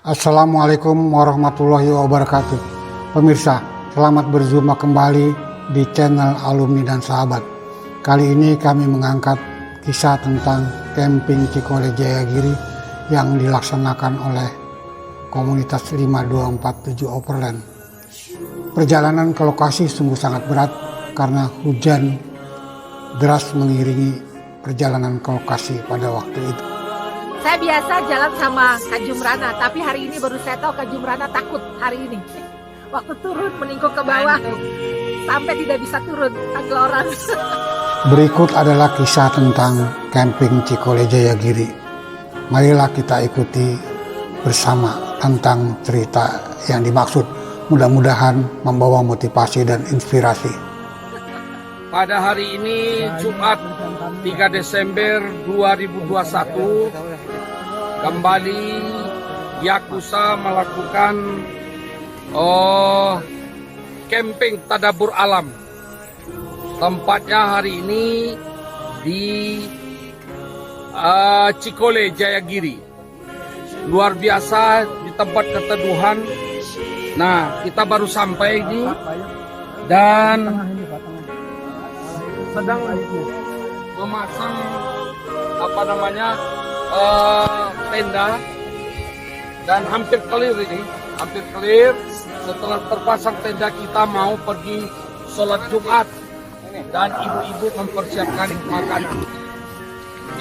Assalamualaikum warahmatullahi wabarakatuh. Pemirsa, selamat berjumpa kembali di channel Alumni dan Sahabat. Kali ini kami mengangkat kisah tentang camping Cikole Jayagiri yang dilaksanakan oleh komunitas 5247 Overland. Perjalanan ke lokasi sungguh sangat berat karena hujan deras mengiringi perjalanan ke lokasi pada waktu itu. Saya biasa jalan sama Kak Jumrana, tapi hari ini baru saya tahu Kak Jumrana takut hari ini. Waktu turun meningkuk ke bawah, sampai tidak bisa turun, tagloran. Berikut adalah kisah tentang camping Cikole Jayagiri. Marilah kita ikuti bersama tentang cerita yang dimaksud. Mudah-mudahan membawa motivasi dan inspirasi. Pada hari ini Jumat 3 Desember 2021 kembali Yakusa melakukan camping tadabur alam. Tempatnya hari ini di Cikole Jayagiri. Luar biasa di tempat keteduhan. Nah, kita baru sampai ini dan sedang memasang tenda dan hampir clear ini, hampir clear. Setelah terpasang tenda kita mau pergi sholat Jumat dan ibu-ibu mempersiapkan makan.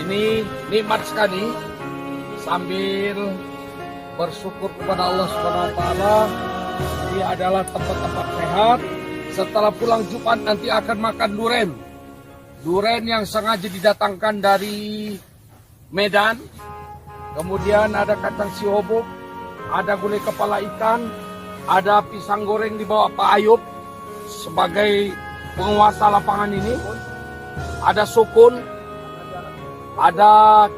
Ini nikmat sekali sambil bersyukur kepada Allah Subhanahu wa taala. Ini adalah tempat-tempat sehat. Setelah pulang Jumat nanti akan makan duren. Duren yang sengaja didatangkan dari Medan. Kemudian ada kacang siobok, ada gulai kepala ikan, ada pisang goreng dibawa Pak Ayub sebagai penguasa lapangan ini. Ada sukun, ada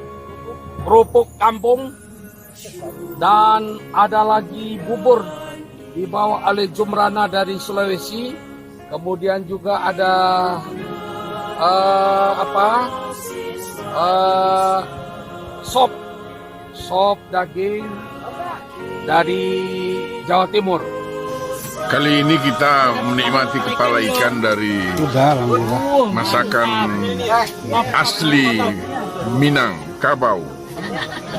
kerupuk kampung, dan ada lagi bubur dibawa oleh Jumrana dari Sulawesi. Kemudian juga ada sop daging dari Jawa Timur. Kali ini kita menikmati kepala ikan dari masakan asli Minang, Kabau,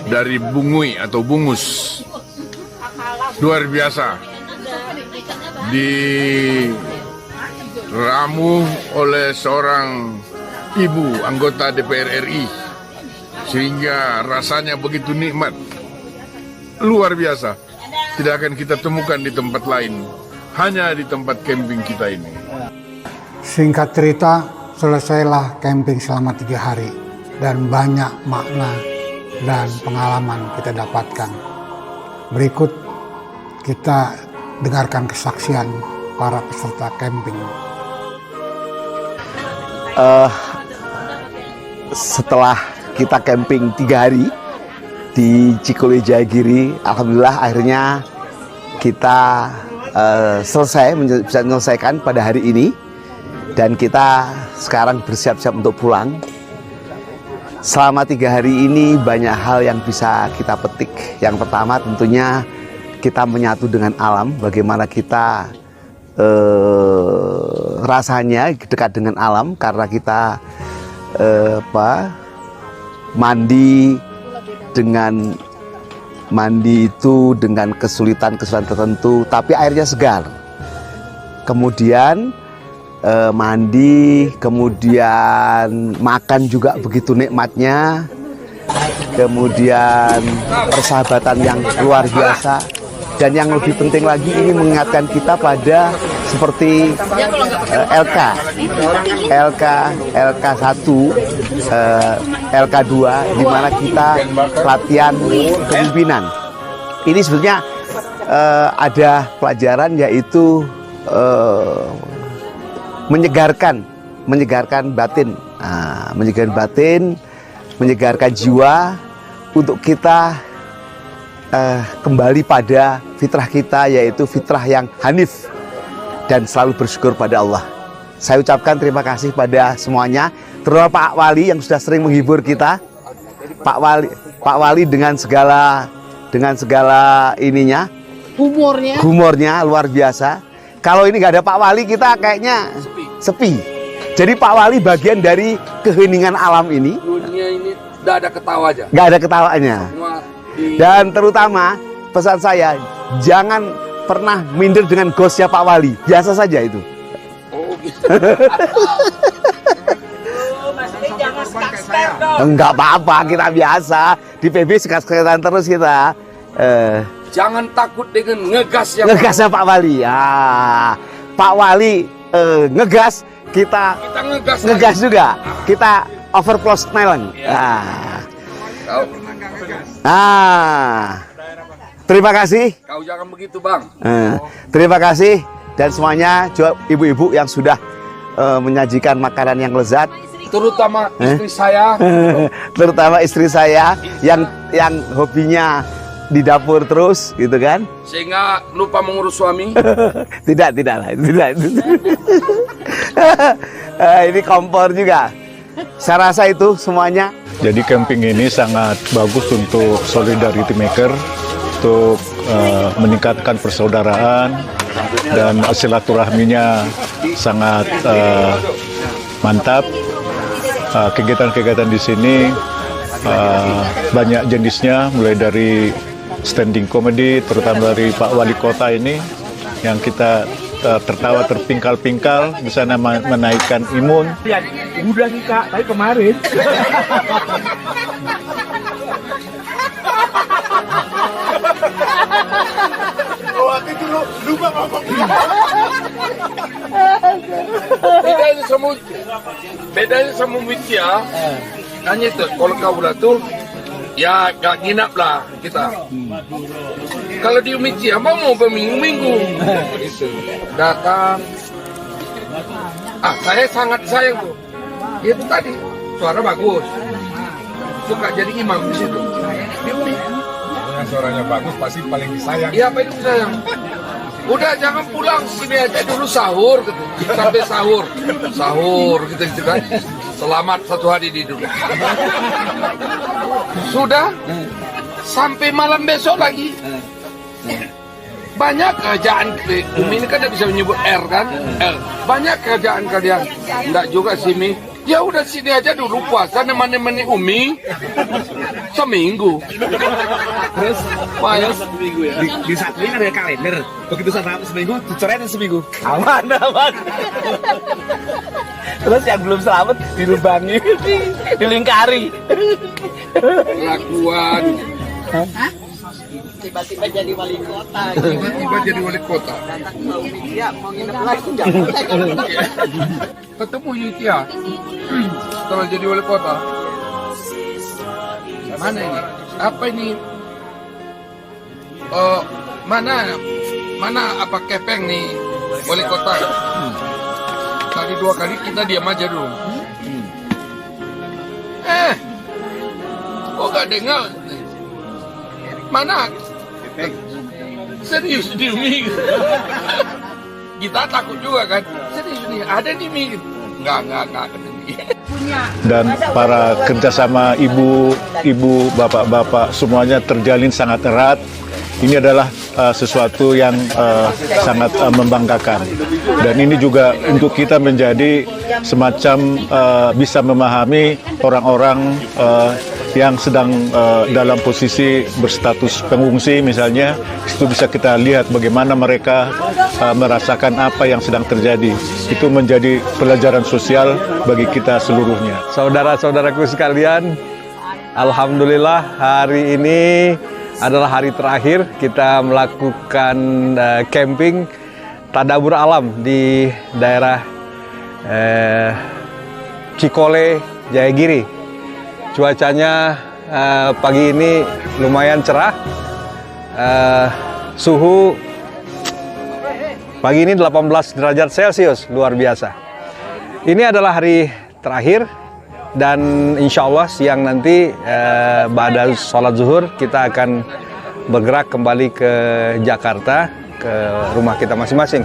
dari bungui atau bungus. Luar biasa. Diramu oleh seorang ibu anggota DPR RI sehingga rasanya begitu nikmat, luar biasa. Tidak akan kita temukan di tempat lain, hanya di tempat camping kita ini. Singkat cerita, selesailah camping selama 3 hari dan banyak makna dan pengalaman kita dapatkan. Berikut kita dengarkan kesaksian para peserta camping. Setelah kita camping 3 hari di Cikole Jayagiri, alhamdulillah akhirnya kita bisa menyelesaikan pada hari ini, dan kita sekarang bersiap-siap untuk pulang. Selama 3 hari ini banyak hal yang bisa kita petik. Yang pertama tentunya kita menyatu dengan alam, bagaimana kita rasanya dekat dengan alam karena kita mandi itu dengan kesulitan tertentu, tapi airnya segar. Kemudian mandi, kemudian makan juga begitu nikmatnya. Kemudian persahabatan yang luar biasa. Dan yang lebih penting lagi, ini mengingatkan kita pada seperti LK1, LK2, di mana kita latihan kepemimpinan. Ini sebetulnya ada pelajaran, yaitu menyegarkan batin, menyegarkan jiwa untuk kita kembali pada fitrah kita, yaitu fitrah yang hanif dan selalu bersyukur pada Allah. Saya ucapkan terima kasih pada semuanya, terutama Pak Wali yang sudah sering menghibur kita. Pak Wali dengan segala dengan segala ininya, humornya luar biasa. Kalau ini nggak ada Pak Wali, kita kayaknya sepi. Jadi Pak Wali bagian dari keheningan alam ini. Dunia ini nggak ada ketawa aja. Nggak ada ketawanya. Semua di- Dan terutama pesan saya, jangan pernah minder dengan ghostnya Pak Wali. Biasa saja itu. Oh gitu. Enggak apa-apa, kita biasa. Di PB sekat-sekatan terus kita. Jangan takut dengan ngegas yang Ngegasnya Pak Wali. Ya, Pak Wali ngegas, kita kita ngegas. ngegas juga. Kita overplus Snellen. Terima kasih. Kau jangan begitu bang. Terima kasih dan semuanya juga ibu-ibu yang sudah menyajikan makanan yang lezat. Terutama istri saya. Terutama istri saya yang hobinya di dapur terus gitu kan. Sehingga lupa mengurus suami. Tidak lah, tidak. Ini kompor juga. Saya rasa itu semuanya. Jadi camping ini sangat bagus untuk solidarity maker, untuk meningkatkan persaudaraan dan silaturahminya sangat mantap. Kegiatan-kegiatan di sini banyak jenisnya, mulai dari standing comedy, terutama dari Pak Wali Kota ini, yang kita tertawa terpingkal-pingkal, bisa menaikkan imun. Udah nih Kak, tapi kemarin. Bedanya sama Mitya, hanya itu. Kalau kau udah tuh, ya gak nginap lah kita. Kalau di Mitya mau berminggu-minggu, itu datang. Saya sangat sayang tuh. Itu tadi suara bagus, suka jadi imam di situ. Suaranya bagus pasti paling disayang. Iya, paling sayang. Udah jangan pulang, sini aja dulu sahur gitu. Sampai sahur gitu kan. Selamat satu hari di dunia. Sudah sampai malam besok lagi. Banyak kerjaan Umi ini kan tidak bisa menyebut R kan. Banyak kerjaan kalian. Enggak juga sih Mi. Ya udah sini aja dulu puasa nemani Umi seminggu. Terus Banyak. seminggu ya. Di satu ini ada kalender. Begitu satu seminggu, dicoretin seminggu. Aman. Terus yang belum selamat dilubangi, dilingkari. Kelakuan. Tiba-tiba jadi wali kota. Tiba-tiba jadi wali kota. Dia mau nginep lagi nggak? Ketemu Yitya setelah jadi wali kota. Mana ini? Apa ini? Mana apa kepeng nih wali kota? Tadi 2 kali kita diam aja dulu. Kok gak dengar? Mana? Serius di Umi. Kita takut juga kan. Serius nih, ada di Umi. Enggak. Dan para kerjasama ibu, bapak-bapak semuanya terjalin sangat erat. Ini adalah sesuatu yang sangat membanggakan. Dan ini juga untuk kita menjadi semacam bisa memahami orang-orang yang sedang dalam posisi berstatus pengungsi misalnya. Itu bisa kita lihat bagaimana mereka merasakan apa yang sedang terjadi. Itu menjadi pelajaran sosial bagi kita seluruhnya. Saudara-saudaraku sekalian, alhamdulillah hari ini adalah hari terakhir kita melakukan camping tadabur alam di daerah Cikole, Jayagiri. Cuacanya pagi ini lumayan cerah. Suhu pagi ini 18 derajat Celcius, luar biasa. Ini adalah hari terakhir dan insya Allah siang nanti ba'da sholat zuhur kita akan bergerak kembali ke Jakarta, ke rumah kita masing-masing.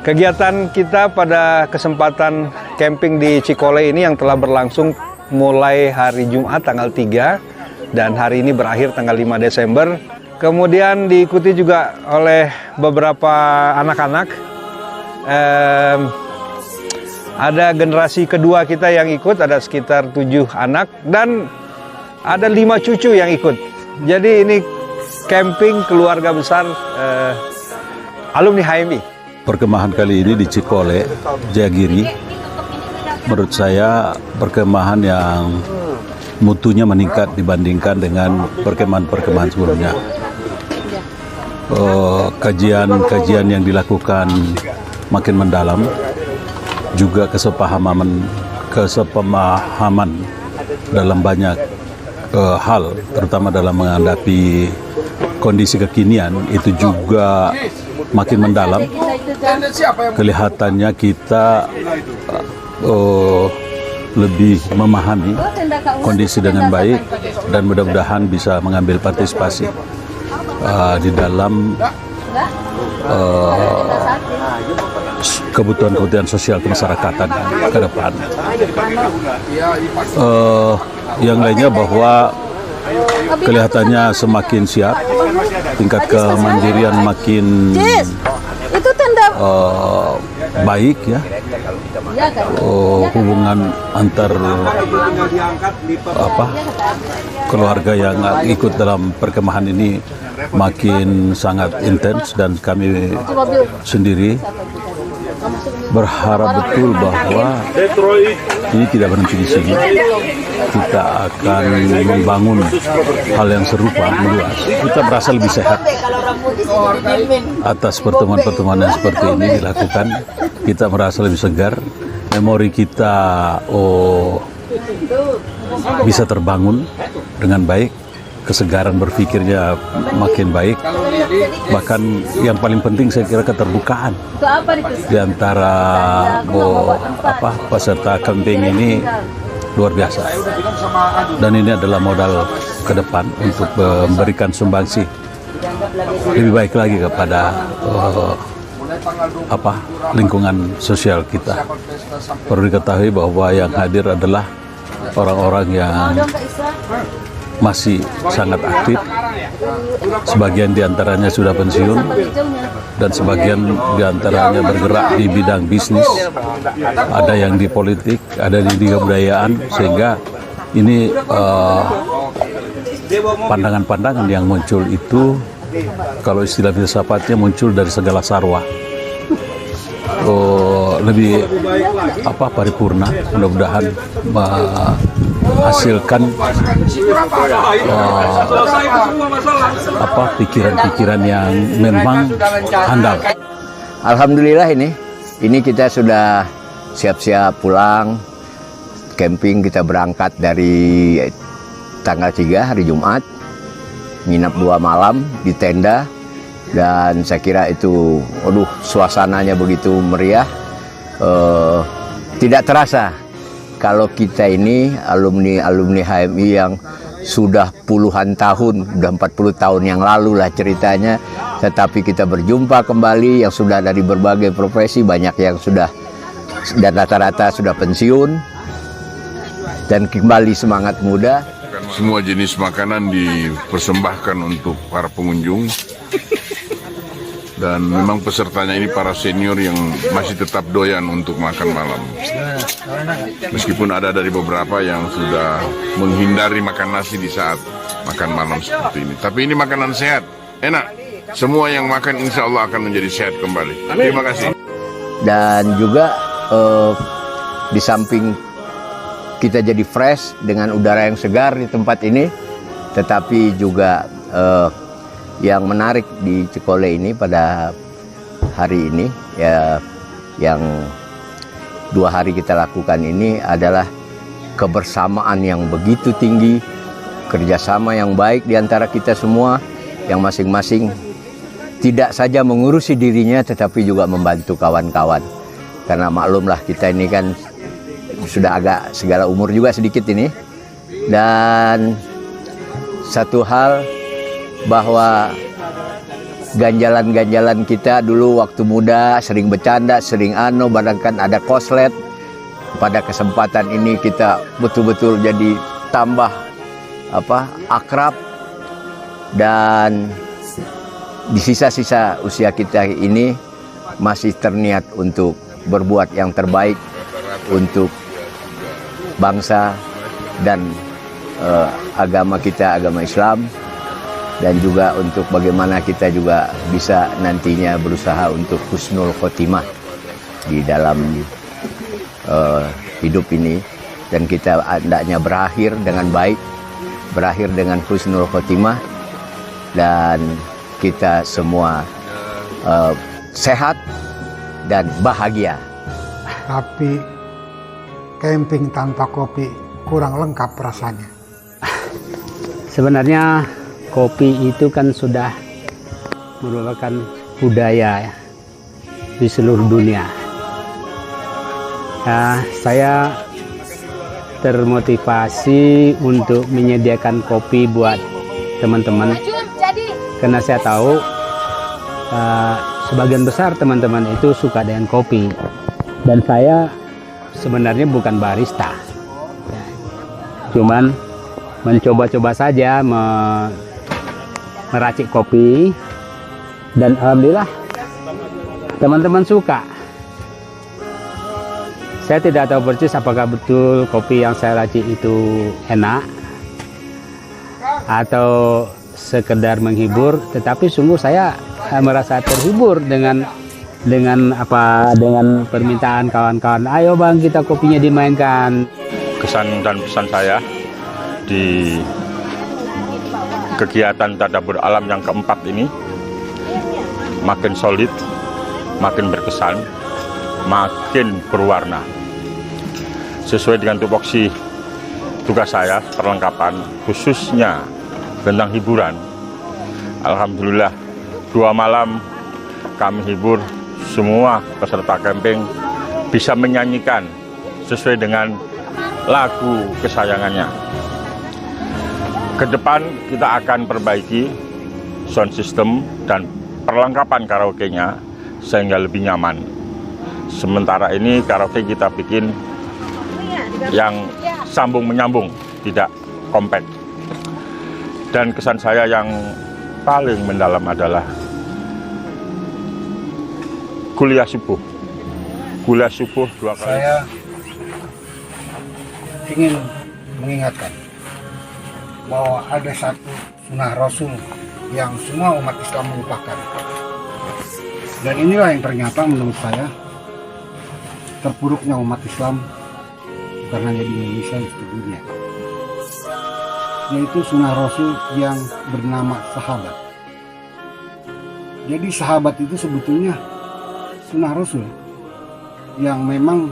Kegiatan kita pada kesempatan camping di Cikole ini yang telah berlangsung mulai hari Jumat tanggal 3 dan hari ini berakhir tanggal 5 Desember kemudian diikuti juga oleh beberapa anak-anak. Ada generasi kedua kita yang ikut, ada sekitar 7 anak dan ada 5 cucu yang ikut. Jadi ini camping keluarga besar alumni HMI. Perkemahan kali ini di Cikole, Jayagiri, menurut saya perkemahan yang mutunya meningkat dibandingkan dengan perkemahan-perkemahan sebelumnya. Kajian-kajian yang dilakukan makin mendalam, juga kesepemahaman dalam banyak hal, terutama dalam menghadapi kondisi kekinian itu juga makin mendalam. Kelihatannya kita lebih memahami kondisi dengan baik dan mudah-mudahan bisa mengambil partisipasi di dalam kebutuhan-kebutuhan sosial kemasyarakatan ke depan. Yang lainnya bahwa kelihatannya semakin siap, tingkat kemandirian makin baik ya. Hubungan antar keluarga yang ikut dalam perkemahan ini makin sangat intens dan kami sendiri berharap betul bahwa ini tidak berhenti di sini. Kita akan membangun hal yang serupa meluas. Kita merasa lebih sehat atas pertemuan-pertemuan yang seperti ini dilakukan. Kita merasa lebih segar. Memori kita bisa terbangun dengan baik. Kesegaran berpikirnya makin baik. Bahkan yang paling penting saya kira keterbukaan di antara peserta camping ini luar biasa. Dan ini adalah modal ke depan untuk memberikan sumbangsi lebih baik lagi kepada lingkungan sosial kita. Perlu diketahui bahwa yang hadir adalah orang-orang yang masih sangat aktif, sebagian diantaranya sudah pensiun, dan sebagian diantaranya bergerak di bidang bisnis, ada yang di politik, ada di kebudayaan, sehingga ini pandangan-pandangan yang muncul itu, kalau istilah filsafatnya muncul dari segala sarwa. Lebih paripurna, mudah-mudahan menghasilkan pikiran-pikiran yang memang handal. Alhamdulillah ini kita sudah siap-siap pulang camping. Kita berangkat dari tanggal 3 hari Jumat, nginap 2 malam di tenda. Dan saya kira itu, suasananya begitu meriah. Tidak terasa kalau kita ini alumni HMI yang sudah puluhan tahun, udah 40 tahun yang lalu lah ceritanya. Tetapi kita berjumpa kembali yang sudah dari berbagai profesi, banyak yang sudah dan rata-rata sudah pensiun. Dan kembali semangat muda. Semua jenis makanan dipersembahkan untuk para pengunjung. Dan memang pesertanya ini para senior yang masih tetap doyan untuk makan malam. Meskipun ada dari beberapa yang sudah menghindari makan nasi di saat makan malam seperti ini. Tapi ini makanan sehat, enak. Semua yang makan insya Allah akan menjadi sehat kembali. Terima kasih. Dan juga di samping kita jadi fresh dengan udara yang segar di tempat ini, tetapi juga yang menarik di Cikole ini pada hari ini ya, yang 2 hari kita lakukan ini adalah kebersamaan yang begitu tinggi, kerjasama yang baik di antara kita semua, yang masing-masing tidak saja mengurusi dirinya tetapi juga membantu kawan-kawan. Karena maklumlah kita ini kan sudah agak segala umur juga sedikit ini. Dan satu hal, bahwa ganjalan-ganjalan kita dulu waktu muda sering bercanda, sering barangkan ada koslet. Pada kesempatan ini kita betul-betul jadi tambah akrab, Dan di sisa-sisa usia kita ini masih terniat untuk berbuat yang terbaik untuk bangsa dan agama kita, agama Islam, dan juga untuk bagaimana kita juga bisa nantinya berusaha untuk husnul khotimah di dalam hidup ini, dan kita hendaknya berakhir dengan baik, berakhir dengan husnul khotimah, dan kita semua sehat dan bahagia. Tapi camping tanpa kopi kurang lengkap rasanya. Sebenarnya kopi itu kan sudah merupakan budaya di seluruh dunia. Saya termotivasi untuk menyediakan kopi buat teman-teman karena saya tahu sebagian besar teman-teman itu suka dengan kopi, dan saya sebenarnya bukan barista, cuman mencoba-coba saja meracik kopi, dan alhamdulillah teman-teman suka. Saya tidak tahu persis apakah betul kopi yang saya racik itu enak atau sekedar menghibur, tetapi sungguh saya merasa terhibur dengan permintaan kawan-kawan. Ayo bang, kita kopinya dimainkan. Kesan dan pesan saya di kegiatan tadabbur alam yang keempat ini makin solid, makin berkesan, makin berwarna. Sesuai dengan tupoksi tugas saya, perlengkapan khususnya tentang hiburan. Alhamdulillah 2 malam kami hibur semua peserta camping, bisa menyanyikan sesuai dengan lagu kesayangannya. Ke depan kita akan perbaiki sound system dan perlengkapan karaoke-nya sehingga lebih nyaman. Sementara ini karaoke kita bikin yang sambung menyambung, tidak compact. Dan kesan saya yang paling mendalam adalah kuliah subuh 2 kali. Saya ingin mengingatkan bahwa ada satu sunnah Rasul yang semua umat Islam melupakan, dan inilah yang ternyata menurut saya terpuruknya umat Islam bukan hanya di Indonesia, di seluruh dunia, yaitu sunnah Rasul yang bernama sahabat. Jadi sahabat itu sebetulnya sunnah Rasul yang memang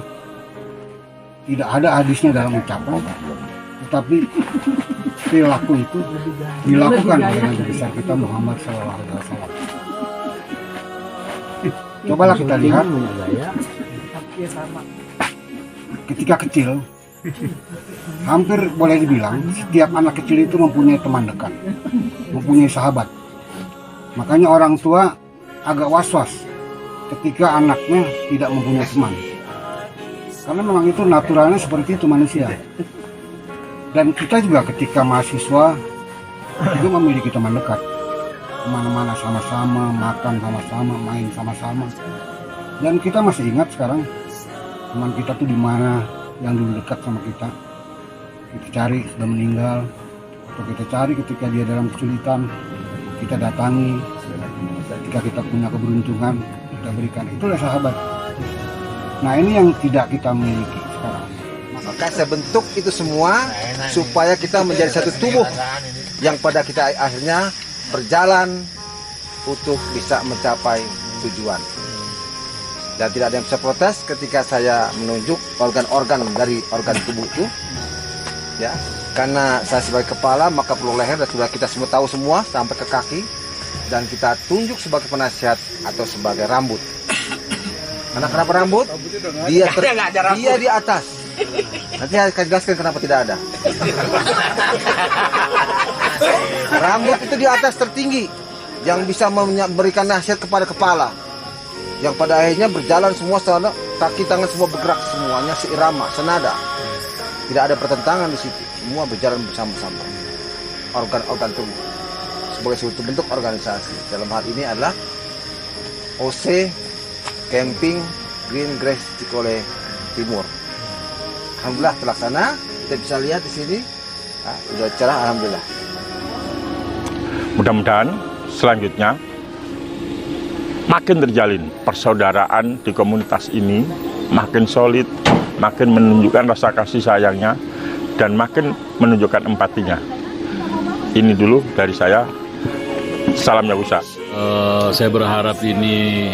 tidak ada hadisnya dalam ucapan, tetapi perilaku itu dilakukan oleh Nabi besar kita Muhammad SAW. Cobalah kita lihat ketika kecil, hampir boleh dibilang setiap anak kecil itu mempunyai teman dekat, mempunyai sahabat. Makanya orang tua agak was-was ketika anaknya tidak mempunyai teman, karena memang itu naturalnya seperti itu manusia. Dan kita juga ketika mahasiswa juga memiliki teman dekat, kemana-mana sama-sama, makan sama-sama, main sama-sama. Dan kita masih ingat sekarang teman kita tuh di mana yang dulu dekat sama kita cari sudah meninggal, atau kita cari ketika dia dalam kesulitan, kita datangi. Ketika kita punya keberuntungan, kita berikan. Itulah sahabat. Nah, ini yang tidak kita miliki sekarang. Maka saya bentuk itu semua supaya kita menjadi satu tubuh yang pada kita akhirnya berjalan untuk bisa mencapai tujuan. Dan tidak ada yang bisa protes ketika saya menunjuk organ-organ dari organ tubuh itu, ya. Karena saya sebagai kepala, maka perlu leher, dan sudah kita semua tahu semua sampai ke kaki, dan kita tunjuk sebagai penasihat atau sebagai rambut. Karena kenapa rambut? Dia di atas. Nanti saya akan jelaskan kenapa tidak ada. Rambut itu di atas tertinggi, yang bisa memberikan nasihat kepada kepala, yang pada akhirnya berjalan semua, kaki tangan semua bergerak semuanya seirama, senada. Tidak ada pertentangan di situ, semua berjalan bersama-sama. Organ-organ tubuh. sebagai suatu bentuk organisasi. Dalam hal ini adalah OC Camping Green Grass Cikole Timur. Alhamdulillah terlaksana. Kita bisa lihat di sini, sudah cerah, alhamdulillah. Mudah-mudahan selanjutnya makin terjalin persaudaraan di komunitas ini, makin solid, makin menunjukkan rasa kasih sayangnya, dan makin menunjukkan empatinya. Ini dulu dari saya. Salam Yakuza. Saya berharap ini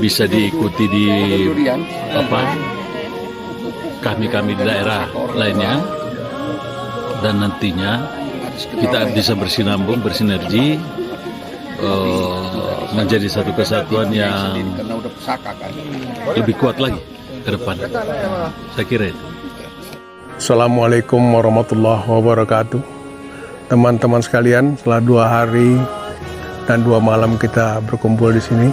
bisa diikuti di kami-kami di daerah lainnya, dan nantinya kita bisa bersinambung, bersinergi, menjadi satu kesatuan yang lebih kuat lagi ke depan. Saya kira itu. Assalamualaikum warahmatullahi wabarakatuh. Teman-teman sekalian, setelah 2 hari dan 2 malam kita berkumpul di sini.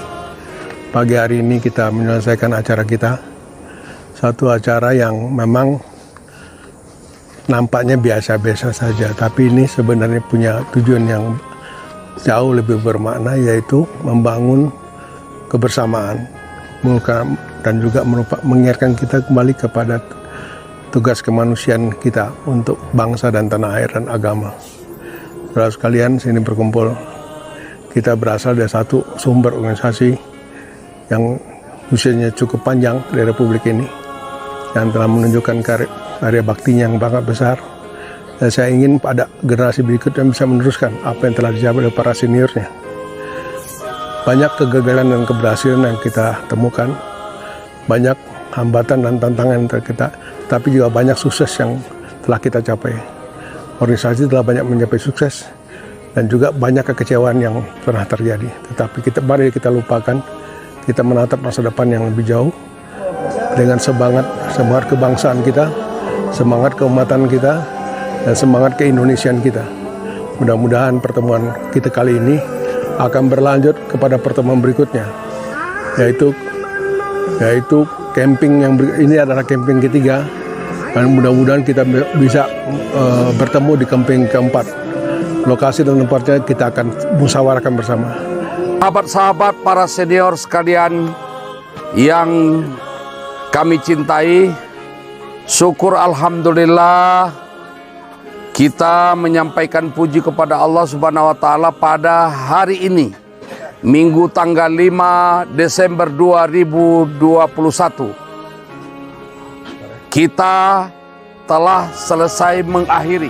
Pagi hari ini kita menyelesaikan acara kita. Satu acara yang memang nampaknya biasa-biasa saja, tapi ini sebenarnya punya tujuan yang jauh lebih bermakna, yaitu membangun kebersamaan dan juga mengingatkan kita kembali kepada tugas kemanusiaan kita untuk bangsa dan tanah air dan agama. Saudara sekalian, sini berkumpul, kita berasal dari satu sumber organisasi yang usianya cukup panjang di Republik ini, yang telah menunjukkan karya baktinya yang sangat besar. Dan saya ingin pada generasi berikut yang bisa meneruskan apa yang telah dicapai oleh para seniornya. Banyak kegagalan dan keberhasilan yang kita temukan, banyak hambatan dan tantangan yang kita, tapi juga banyak sukses yang telah kita capai. Organisasi telah banyak mencapai sukses dan juga banyak kekecewaan yang pernah terjadi. Tetapi mari kita lupakan, kita menatap masa depan yang lebih jauh dengan semangat kebangsaan kita, semangat keumatan kita, dan semangat keindonesiaan kita. Mudah-mudahan pertemuan kita kali ini akan berlanjut kepada pertemuan berikutnya, yaitu camping ini adalah camping ketiga, dan mudah-mudahan kita bisa bertemu di camping keempat. Lokasi dan tempatnya kita akan musyawarahkan bersama. Sahabat-sahabat para senior sekalian yang kami cintai, syukur alhamdulillah kita menyampaikan puji kepada Allah Subhanahu wa taala pada hari ini, Minggu tanggal 5 Desember 2021. Kita telah selesai mengakhiri